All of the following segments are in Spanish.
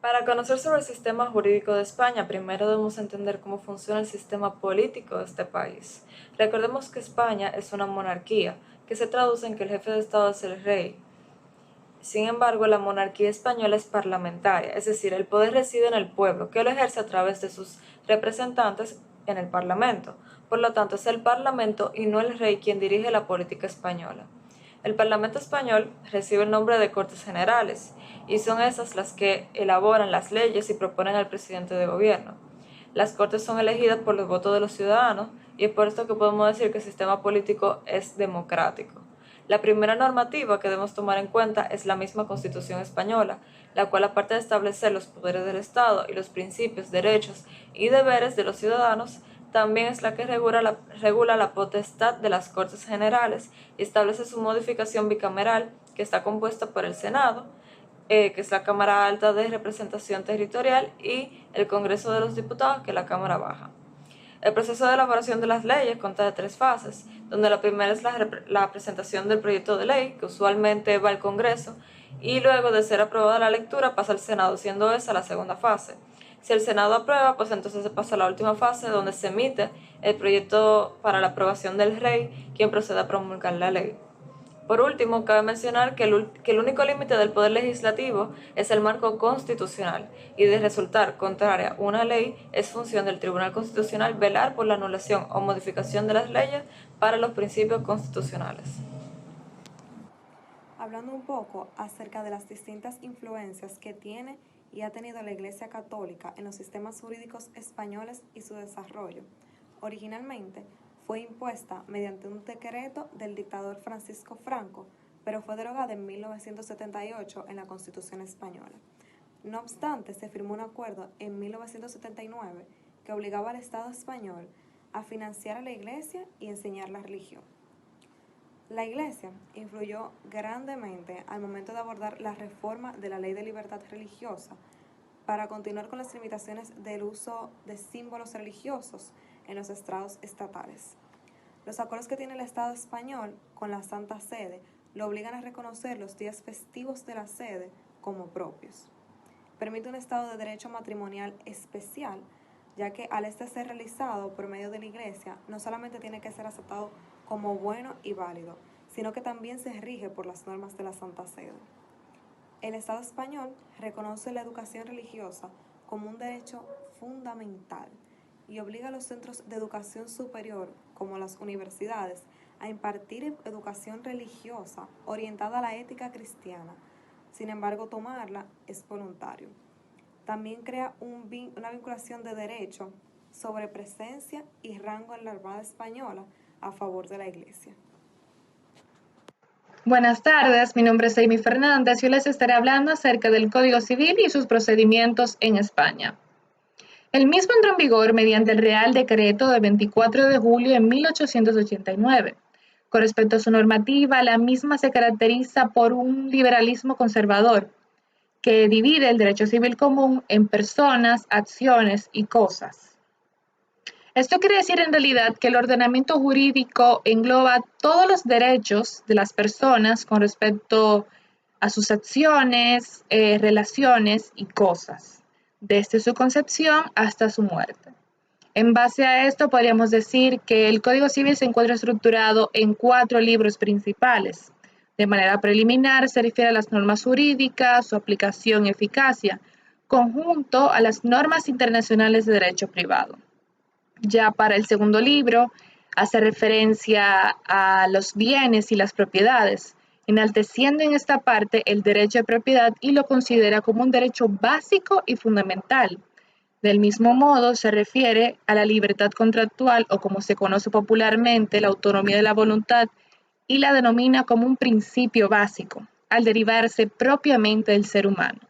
Para conocer sobre el sistema jurídico de España, primero debemos entender cómo funciona el sistema político de este país. Recordemos que España es una monarquía, que se traduce en que el jefe de Estado es el rey. Sin embargo, la monarquía española es parlamentaria, es decir, el poder reside en el pueblo, que lo ejerce a través de sus representantes en el Parlamento. Por lo tanto, es el Parlamento y no el rey quien dirige la política española. El Parlamento español recibe el nombre de Cortes Generales y son esas las que elaboran las leyes y proponen al presidente de gobierno. Las Cortes son elegidas por los votos de los ciudadanos y es por esto que podemos decir que el sistema político es democrático. La primera normativa que debemos tomar en cuenta es la misma Constitución española, la cual, aparte de establecer los poderes del Estado y los principios, derechos y deberes de los ciudadanos, también es la que regula la potestad de las Cortes Generales y establece su modificación bicameral, que está compuesta por el Senado, que es la Cámara Alta de Representación Territorial, y el Congreso de los Diputados, que es la Cámara Baja. El proceso de elaboración de las leyes consta de 3 fases, donde la primera es la presentación del proyecto de ley, que usualmente va al Congreso, y luego de ser aprobada la lectura pasa al Senado, siendo esa la segunda fase. Si el Senado aprueba, pues entonces se pasa a la última fase, donde se emite el proyecto para la aprobación del rey, quien procede a promulgar la ley. Por último, cabe mencionar que el único límite del poder legislativo es el marco constitucional, y de resultar contraria una ley, es función del Tribunal Constitucional velar por la anulación o modificación de las leyes para los principios constitucionales. Hablando un poco acerca de las distintas influencias que tiene y ha tenido la Iglesia Católica en los sistemas jurídicos españoles y su desarrollo. Originalmente fue impuesta mediante un decreto del dictador Francisco Franco, pero fue derogada en 1978 en la Constitución española. No obstante, se firmó un acuerdo en 1979 que obligaba al Estado español a financiar a la Iglesia y enseñar la religión. La Iglesia influyó grandemente al momento de abordar la reforma de la Ley de Libertad Religiosa para continuar con las limitaciones del uso de símbolos religiosos en los estrados estatales. Los acuerdos que tiene el Estado español con la Santa Sede lo obligan a reconocer los días festivos de la sede como propios. Permite un estado de derecho matrimonial especial, ya que al este ser realizado por medio de la Iglesia, no solamente tiene que ser aceptado como bueno y válido, sino que también se rige por las normas de la Santa Sede. El Estado español reconoce la educación religiosa como un derecho fundamental y obliga a los centros de educación superior, como las universidades, a impartir educación religiosa orientada a la ética cristiana. Sin embargo, tomarla es voluntario. También crea una vinculación de derecho sobre presencia y rango en la Armada Española a favor de la Iglesia. Buenas tardes, mi nombre es Amy Fernández y hoy les estaré hablando acerca del Código Civil y sus procedimientos en España. El mismo entró en vigor mediante el Real Decreto de 24 de julio de 1889. Con respecto a su normativa, la misma se caracteriza por un liberalismo conservador, que divide el derecho civil común en personas, acciones y cosas. Esto quiere decir en realidad que el ordenamiento jurídico engloba todos los derechos de las personas con respecto a sus acciones, relaciones y cosas, desde su concepción hasta su muerte. En base a esto, podríamos decir que el Código Civil se encuentra estructurado en 4 libros principales. De manera preliminar, se refiere a las normas jurídicas, su aplicación y eficacia, conjunto a las normas internacionales de derecho privado. Ya para el segundo libro, hace referencia a los bienes y las propiedades, enalteciendo en esta parte el derecho de propiedad y lo considera como un derecho básico y fundamental. Del mismo modo, se refiere a la libertad contractual o, como se conoce popularmente, la autonomía de la voluntad, y la denomina como un principio básico, al derivarse propiamente del ser humano.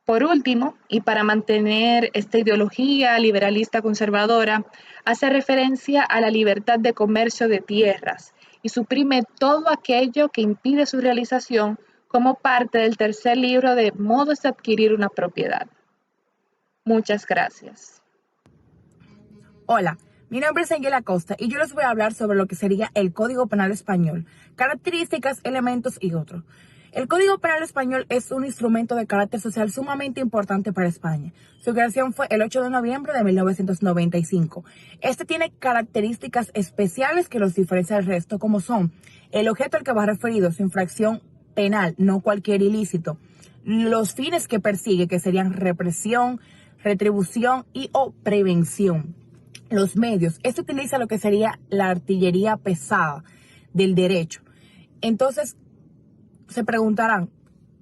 Por último, y para mantener esta ideología liberalista conservadora, hace referencia a la libertad de comercio de tierras y suprime todo aquello que impide su realización como parte del tercer libro de modos de adquirir una propiedad. Muchas gracias. Hola, mi nombre es Angela Costa y yo les voy a hablar sobre lo que sería el Código Penal Español, características, elementos y otros. El Código Penal español es un instrumento de carácter social sumamente importante para España. Su creación fue el 8 de noviembre de 1995. Este tiene características especiales que los diferencia del resto, como son el objeto al que va referido, su infracción penal, no cualquier ilícito, los fines que persigue, que serían represión, retribución y o prevención. Los medios, esto utiliza lo que sería la artillería pesada del derecho. Entonces, se preguntarán,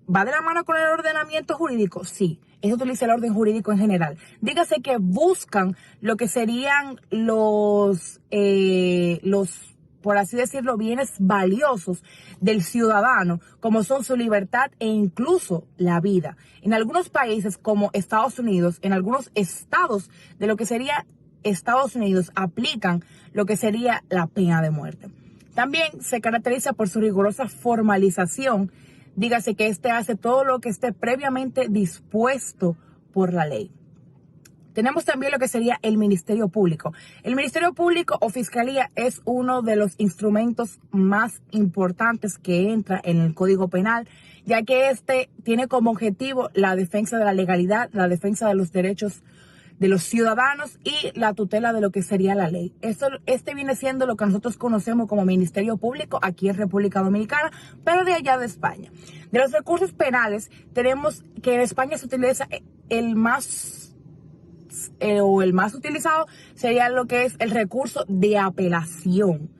¿va de la mano con el ordenamiento jurídico? Sí, eso utiliza el orden jurídico en general. Dígase que buscan lo que serían por así decirlo, bienes valiosos del ciudadano, como son su libertad e incluso la vida. En algunos países como Estados Unidos, en algunos estados de lo que sería Estados Unidos, aplican lo que sería la pena de muerte. También se caracteriza por su rigurosa formalización, dígase que éste hace todo lo que esté previamente dispuesto por la ley. Tenemos también lo que sería el Ministerio Público. El Ministerio Público o Fiscalía es uno de los instrumentos más importantes que entra en el Código Penal, ya que este tiene como objetivo la defensa de la legalidad, la defensa de los derechos de los ciudadanos y la tutela de lo que sería la ley. Este viene siendo lo que nosotros conocemos como Ministerio Público aquí en República Dominicana, pero de allá de España. De los recursos penales, tenemos que en España se utiliza el más utilizado sería lo que es el recurso de apelación.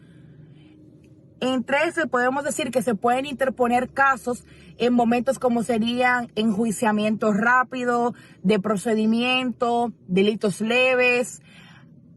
Entre ese podemos decir que se pueden interponer casos en momentos como serían enjuiciamiento rápido, de procedimiento, delitos leves,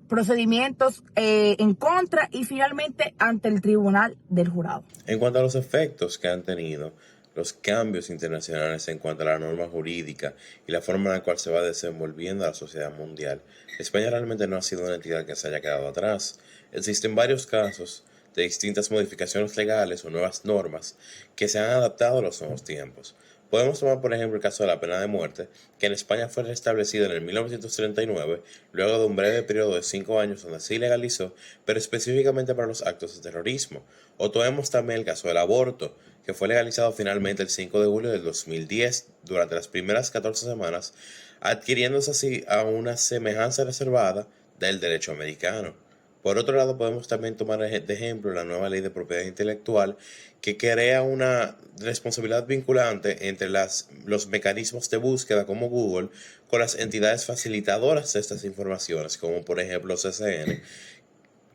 procedimientos en contra y finalmente ante el tribunal del jurado. En cuanto a los efectos que han tenido los cambios internacionales en cuanto a la norma jurídica y la forma en la cual se va desenvolviendo la sociedad mundial, España realmente no ha sido una entidad que se haya quedado atrás. Existen varios casos de distintas modificaciones legales o nuevas normas que se han adaptado a los nuevos tiempos. Podemos tomar por ejemplo el caso de la pena de muerte, que en España fue restablecida en el 1939, luego de un breve periodo de 5 años donde se legalizó, pero específicamente para los actos de terrorismo. O tomemos también el caso del aborto, que fue legalizado finalmente el 5 de julio del 2010 durante las primeras 14 semanas, adquiriéndose así a una semejanza reservada del derecho americano. Por otro lado, podemos también tomar de ejemplo la nueva ley de propiedad intelectual que crea una responsabilidad vinculante entre los mecanismos de búsqueda como Google con las entidades facilitadoras de estas informaciones, como por ejemplo CCN,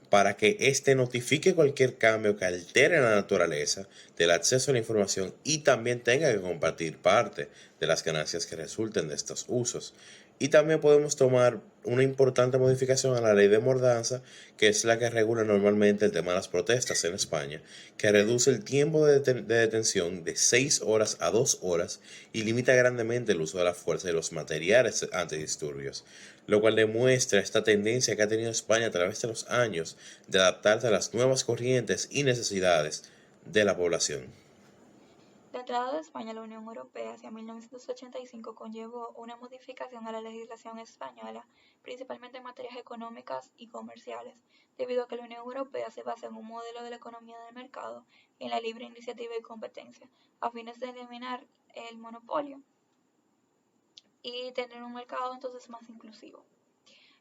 para que éste notifique cualquier cambio que altere la naturaleza del acceso a la información y también tenga que compartir parte de las ganancias que resulten de estos usos. Y también podemos tomar una importante modificación a la ley de Mordaza, que es la que regula normalmente el tema de las protestas en España, que reduce el tiempo de detención de 6 horas a 2 horas y limita grandemente el uso de la fuerza y los materiales antidisturbios, lo cual demuestra esta tendencia que ha tenido España a través de los años de adaptarse a las nuevas corrientes y necesidades de la población. La entrada de España a la Unión Europea hacia 1985 conllevó una modificación a la legislación española, principalmente en materias económicas y comerciales, debido a que la Unión Europea se basa en un modelo de la economía del mercado y en la libre iniciativa y competencia, a fines de eliminar el monopolio y tener un mercado entonces más inclusivo.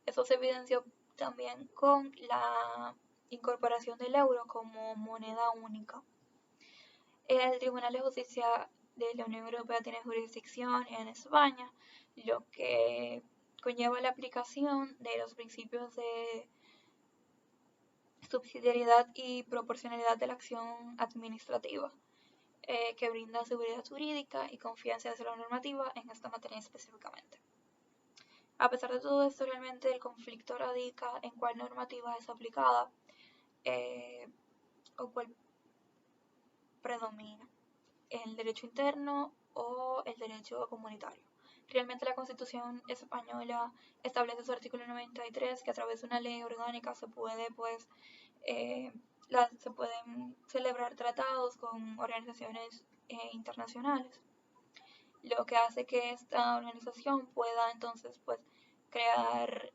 Eso se evidenció también con la incorporación del euro como moneda única. El Tribunal de Justicia de la Unión Europea tiene jurisdicción en España, lo que conlleva la aplicación de los principios de subsidiariedad y proporcionalidad de la acción administrativa, que brinda seguridad jurídica y confianza hacia la normativa en esta materia específicamente. A pesar de todo esto, realmente el conflicto radica en cuál normativa es aplicada o cuál predomina, el derecho interno o el derecho comunitario. Realmente la Constitución española establece su artículo 93 que a través de una ley orgánica se pueden celebrar tratados con organizaciones internacionales, lo que hace que esta organización pueda entonces crear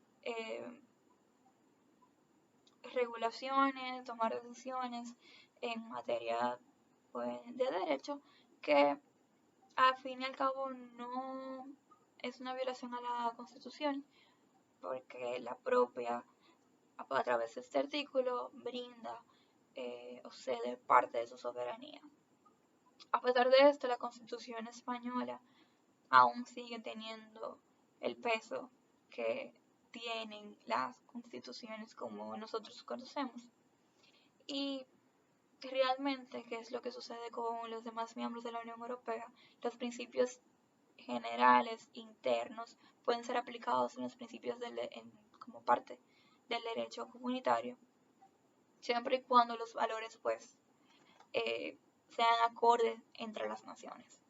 regulaciones, tomar decisiones en materia de derecho que al fin y al cabo no es una violación a la Constitución, porque la propia, a través de este artículo, brinda o cede parte de su soberanía. A pesar de esto, la Constitución española aún sigue teniendo el peso que tienen las constituciones como nosotros conocemos. Y realmente, ¿qué es lo que sucede con los demás miembros de la Unión Europea? Los principios generales internos pueden ser aplicados en los principios como parte del derecho comunitario, siempre y cuando los valores pues sean acordes entre las naciones.